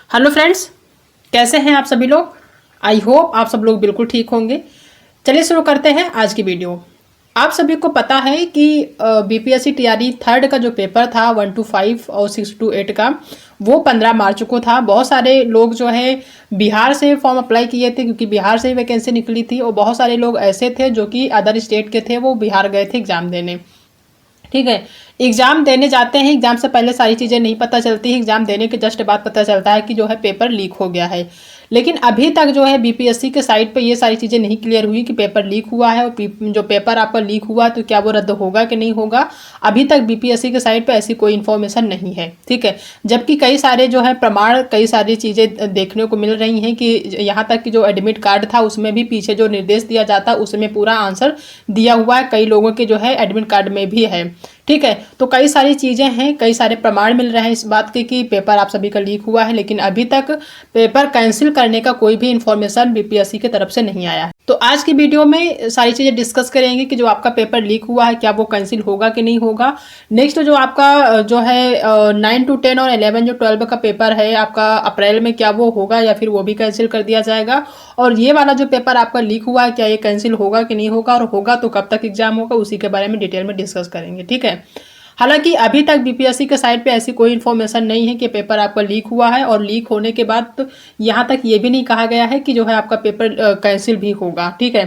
Hello friends, कैसे हैं आप सभी लोग। आई होप आप सब लोग बिल्कुल ठीक होंगे। चलिए शुरू करते हैं आज की वीडियो। आप सभी को पता है कि बीपीएससी टीआरई थर्ड का जो पेपर था 1 to 5 और 6 to 8 का, वो 15 मार्च को था। बहुत सारे लोग जो है बिहार से फॉर्म अप्लाई किए थे, क्योंकि बिहार से ही वैकेंसी निकली थी। और बहुत सारे लोग ऐसे थे जो कि अदर स्टेट के थे, वो बिहार गए थे एग्जाम देने। ठीक है, एग्जाम देने जाते हैं, एग्जाम से पहले सारी चीज़ें नहीं पता चलती है, एग्जाम देने के जस्ट बाद पता चलता है कि जो है पेपर लीक हो गया है। लेकिन अभी तक जो है बीपीएससी के साइट पे ये सारी चीज़ें नहीं क्लियर हुई कि पेपर लीक हुआ है, और जो पेपर आपका लीक हुआ तो क्या वो रद्द होगा कि नहीं होगा। अभी तक बीपीएससी के साइट पे ऐसी कोई इन्फॉर्मेशन नहीं है। ठीक है, जबकि कई सारे जो है प्रमाण, कई सारी चीज़ें देखने को मिल रही हैं कि यहाँ तक कि जो एडमिट कार्ड था उसमें भी पीछे जो निर्देश दिया जाता उसमें पूरा आंसर दिया हुआ है। कई लोगों के जो है एडमिट कार्ड में भी है। ठीक है, तो कई सारी चीज़ें हैं, कई सारे प्रमाण मिल रहे हैं इस बात के कि पेपर आप सभी का लीक हुआ है। लेकिन अभी तक पेपर कैंसिल करने का कोई भी इन्फॉर्मेशन बीपीएससी की तरफ से नहीं आया है। तो आज की वीडियो में सारी चीज़ें डिस्कस करेंगे कि जो आपका पेपर लीक हुआ है क्या वो कैंसिल होगा कि नहीं होगा। नेक्स्ट जो आपका जो है 9 to 10 और 11 जो 12 का पेपर है आपका अप्रैल में, क्या वो होगा या फिर वो भी कैंसिल कर दिया जाएगा। और ये वाला जो पेपर आपका लीक हुआ है क्या ये कैंसिल होगा कि नहीं होगा, और होगा तो कब तक एग्जाम होगा, उसी के बारे में डिटेल में डिस्कस करेंगे। ठीक है, हालांकि अभी तक बीपीएससी के साइट पे ऐसी कोई इन्फॉर्मेशन नहीं है कि पेपर आपका लीक हुआ है। और लीक होने के बाद तो यहाँ तक ये भी नहीं कहा गया है कि जो है आपका पेपर कैंसिल भी होगा। ठीक है,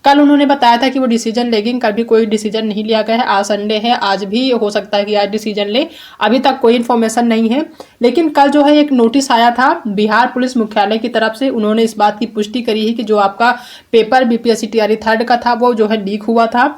कल उन्होंने बताया था कि वो डिसीजन लेंगे, कल भी कोई डिसीजन नहीं लिया गया है। आज संडे है, आज भी हो सकता है कि आज डिसीजन ले, अभी तक कोई इन्फॉर्मेशन नहीं है। लेकिन कल जो है एक नोटिस आया था बिहार पुलिस मुख्यालय की तरफ से, उन्होंने इस बात की पुष्टि करी है कि जो आपका पेपर बीपीएससी टीआरई थर्ड का था वो जो है लीक हुआ था।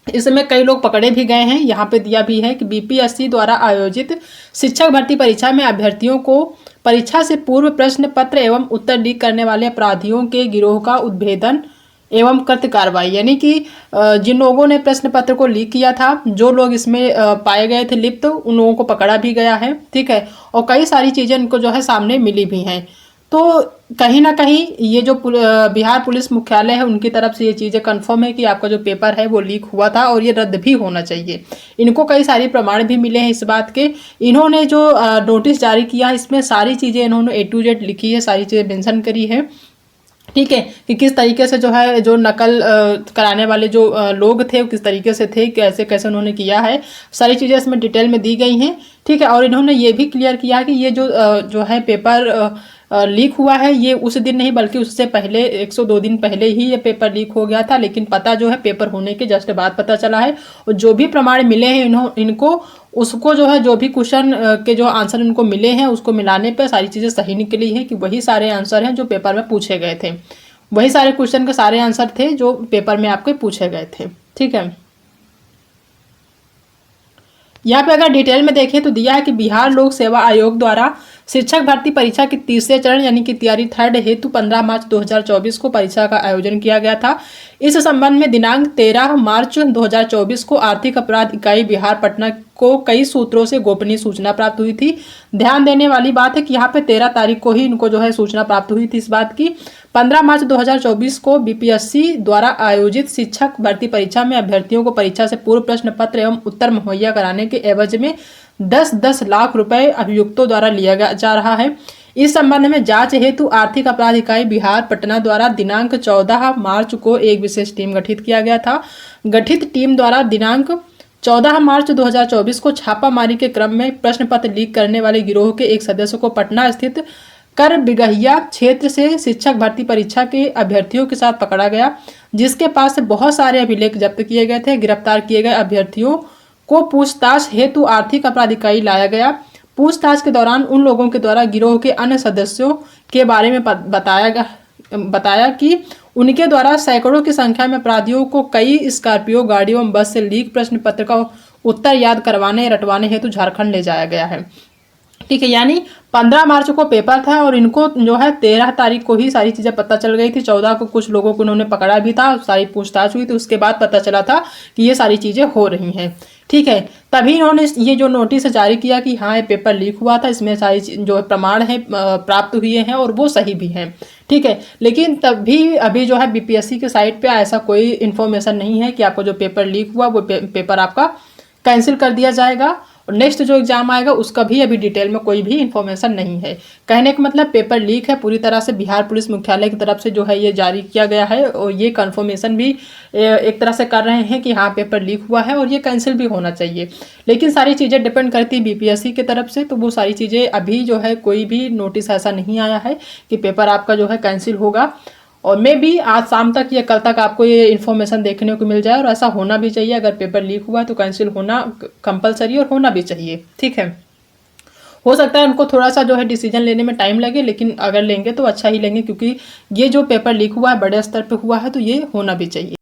इसमें कई लोग पकड़े भी गए हैं। यहाँ पे दिया भी है कि बीपीएससी द्वारा आयोजित शिक्षक भर्ती परीक्षा में अभ्यर्थियों को परीक्षा से पूर्व प्रश्न पत्र एवं उत्तर लीक करने वाले अपराधियों के गिरोह का उद्भेदन एवं कृत्य कार्रवाई, यानी कि जिन लोगों ने प्रश्न पत्र को लीक किया था, जो लोग इसमें पाए गए थे लिप्त, उन लोगों को पकड़ा भी गया है। ठीक है, और कई सारी चीज़ें इनको जो है सामने मिली भी हैं। तो कहीं ना कहीं ये जो बिहार पुलिस मुख्यालय है उनकी तरफ से ये चीज़ें कंफर्म है कि आपका जो पेपर है वो लीक हुआ था और ये रद्द भी होना चाहिए। इनको कई सारी प्रमाण भी मिले हैं इस बात के। इन्होंने जो नोटिस जारी किया है इसमें सारी चीज़ें इन्होंने A to Z लिखी है, सारी चीज़ें मेंशन करी है। ठीक है, कि किस तरीके से जो है जो नकल कराने वाले जो लोग थे वो किस तरीके से थे, कैसे कैसे उन्होंने किया है, सारी चीज़ें इसमें डिटेल में दी गई हैं। ठीक है, और इन्होंने ये भी क्लियर किया कि ये जो है पेपर लीक हुआ है ये उस दिन नहीं बल्कि उससे पहले 102 दिन पहले ही ये पेपर लीक हो गया था। लेकिन पता जो है पेपर होने के जस्ट बाद पता चला है। और जो भी प्रमाण मिले हैं इनको उसको जो है जो भी क्वेश्चन के जो आंसर इनको मिले हैं उसको मिलाने पर सारी चीज़ें सही निकली है कि वही सारे आंसर हैं जो पेपर में पूछे गए थे, वही सारे क्वेश्चन के सारे आंसर थे जो पेपर में आपके पूछे गए थे। ठीक है, यहाँ पे अगर डिटेल में देखें तो दिया है कि बिहार लोक सेवा आयोग द्वारा शिक्षक भर्ती परीक्षा के तीसरे चरण यानी कि टीआरई थर्ड हेतु 15 मार्च 2024 को परीक्षा का आयोजन किया गया था। इस संबंध में दिनांक 13 मार्च 2024 को आर्थिक अपराध इकाई बिहार पटना को कई सूत्रों से गोपनीय सूचना प्राप्त हुई थी। ध्यान देने वाली बात है कि यहाँ पे 13 तारीख को ही इनको जो है सूचना प्राप्त हुई थी इस बात की। 15 मार्च 2024 को बीपीएससी द्वारा आयोजित शिक्षक भर्ती परीक्षा में अभ्यर्थियों को परीक्षा से पूर्व प्रश्न पत्र एवं उत्तर मुहैया कराने के एवज में 10-10 लाख रुपए अभियुक्तों द्वारा लिया जा रहा है। इस संबंध में जांच हेतु आर्थिक अपराध इकाई बिहार पटना द्वारा दिनांक 14 मार्च को एक विशेष टीम गठित किया गया था। गठित टीम द्वारा दिनांक 14 मार्च 2024 को छापामारी के क्रम में प्रश्न पत्र लीक करने वाले गिरोह के एक सदस्य को पटना स्थित कर बिगहिया क्षेत्र से शिक्षक भर्ती परीक्षा के अभ्यर्थियों के साथ पकड़ा गया, जिसके पास से बहुत सारे अभिलेख जब्त किए गए थे। गिरफ्तार किए गए अभ्यर्थियों को पूछताछ हेतु आर्थिक अपराध इकाई लाया गया। पूछताछ के दौरान उन लोगों के द्वारा गिरोह के अन्य सदस्यों के बारे में बताया कि उनके द्वारा सैकड़ों की संख्या में अपराधियों को कई स्कॉर्पियो गाड़ियों एवं बस से लीक प्रश्न पत्र का उत्तर याद करवाने रटवाने हेतु झारखंड ले जाया गया है। ठीक है, यानी 15 मार्च को पेपर था और इनको जो है 13 तारीख को ही सारी चीज़ें पता चल गई थी। 14 को कुछ लोगों को उन्होंने पकड़ा भी था, सारी पूछताछ हुई थी, उसके बाद पता चला था कि ये सारी चीज़ें हो रही हैं। ठीक है, तभी इन्होंने ये जो नोटिस जारी किया कि हाँ ये पेपर लीक हुआ था, इसमें सारी जो प्रमाण है प्राप्त हुए हैं और वो सही भी हैं। ठीक है, लेकिन तब भी अभी जो है बीपीएससी के साइट पे ऐसा कोई इन्फॉर्मेशन नहीं है कि आपका जो पेपर लीक हुआ वो पेपर आपका कैंसिल कर दिया जाएगा। नेक्स्ट जो एग्ज़ाम आएगा उसका भी अभी डिटेल में कोई भी इन्फॉर्मेशन नहीं है। कहने का मतलब पेपर लीक है, पूरी तरह से बिहार पुलिस मुख्यालय की तरफ से जो है ये जारी किया गया है और ये कन्फर्मेशन भी एक तरह से कर रहे हैं कि हाँ पेपर लीक हुआ है और ये कैंसिल भी होना चाहिए। लेकिन सारी चीज़ें डिपेंड करती है बीपीएससी की तरफ से, तो वो सारी चीज़ें अभी जो है कोई भी नोटिस ऐसा नहीं आया है कि पेपर आपका जो है कैंसिल होगा। और मे भी आज शाम तक या कल तक आपको ये इन्फॉर्मेशन देखने को मिल जाए, और ऐसा होना भी चाहिए। अगर पेपर लीक हुआ तो कैंसिल होना कंपलसरी और होना भी चाहिए, ठीक है। हो सकता है उनको थोड़ा सा जो है डिसीजन लेने में टाइम लगे, लेकिन अगर लेंगे तो अच्छा ही लेंगे, क्योंकि ये जो पेपर लीक हुआ है बड़े स्तर पे हुआ है तो ये होना भी चाहिए।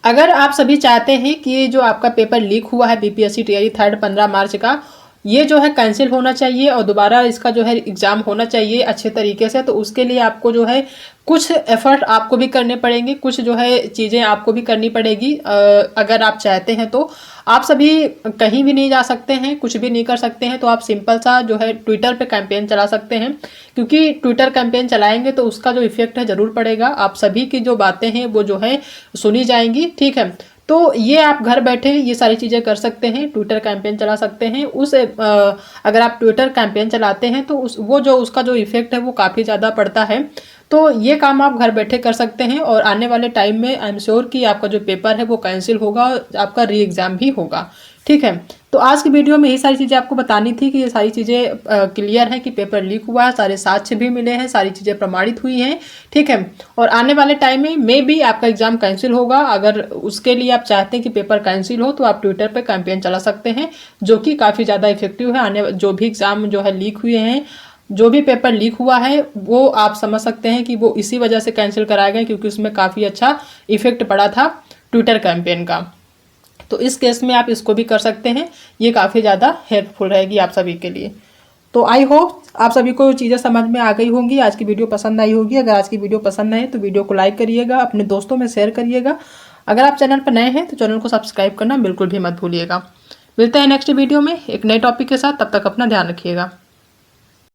अगर आप सभी चाहते हैं कि ये जो आपका पेपर लीक हुआ है बीपीएससी टीआरई थर्ड 15 मार्च का, ये जो है कैंसिल होना चाहिए और दोबारा इसका जो है एग्ज़ाम होना चाहिए अच्छे तरीके से, तो उसके लिए आपको जो है कुछ एफर्ट आपको भी करने पड़ेंगे, कुछ जो है चीज़ें आपको भी करनी पड़ेगी। अगर आप चाहते हैं तो आप सभी कहीं भी नहीं जा सकते हैं, कुछ भी नहीं कर सकते हैं, तो आप सिंपल सा जो है ट्विटर पे कैंपेन चला सकते हैं, क्योंकि ट्विटर कैंपेन चलाएंगे तो उसका जो इफेक्ट है ज़रूर पड़ेगा। आप सभी की जो बातें हैं वो जो है सुनी जाएंगी, ठीक है। तो ये आप घर बैठे ये सारी चीज़ें कर सकते हैं, ट्विटर कैंपेन चला सकते हैं। अगर आप ट्विटर कैंपेन चलाते हैं तो उसका जो इफेक्ट है वो काफ़ी ज़्यादा पड़ता है। तो ये काम आप घर बैठे कर सकते हैं और आने वाले टाइम में आई एम श्योर कि आपका जो पेपर है वो कैंसिल होगा और आपका री एग्ज़ाम भी होगा, ठीक है। तो आज की वीडियो में यही सारी चीज़ें आपको बतानी थी कि ये सारी चीज़ें क्लियर हैं कि पेपर लीक हुआ है, सारे साक्ष्य भी मिले हैं, सारी चीज़ें प्रमाणित हुई हैं, ठीक है। और आने वाले टाइम में भी आपका एग्ज़ाम कैंसिल होगा। अगर उसके लिए आप चाहते हैं कि पेपर कैंसिल हो तो आप ट्विटर पर कैंपेन चला सकते हैं, जो कि काफ़ी ज़्यादा इफेक्टिव है। आने जो भी एग्ज़ाम जो है लीक हुए हैं, जो भी पेपर लीक हुआ है वो आप समझ सकते हैं कि वो इसी वजह से कैंसिल कराया गया, क्योंकि उसमें काफ़ी अच्छा इफेक्ट पड़ा था ट्विटर कैंपेन का। तो इस केस में आप इसको भी कर सकते हैं, ये काफ़ी ज़्यादा हेल्पफुल रहेगी आप सभी के लिए। तो आई होप आप सभी को चीज़ें समझ में आ गई होंगी, आज की वीडियो पसंद आई होगी। अगर आज की वीडियो पसंद आए तो वीडियो को लाइक करिएगा, अपने दोस्तों में शेयर करिएगा। अगर आप चैनल पर नए हैं तो चैनल को सब्सक्राइब करना बिल्कुल भी मत भूलिएगा। मिलते हैं नेक्स्ट वीडियो में एक नए टॉपिक के साथ, तब तक अपना ध्यान रखिएगा।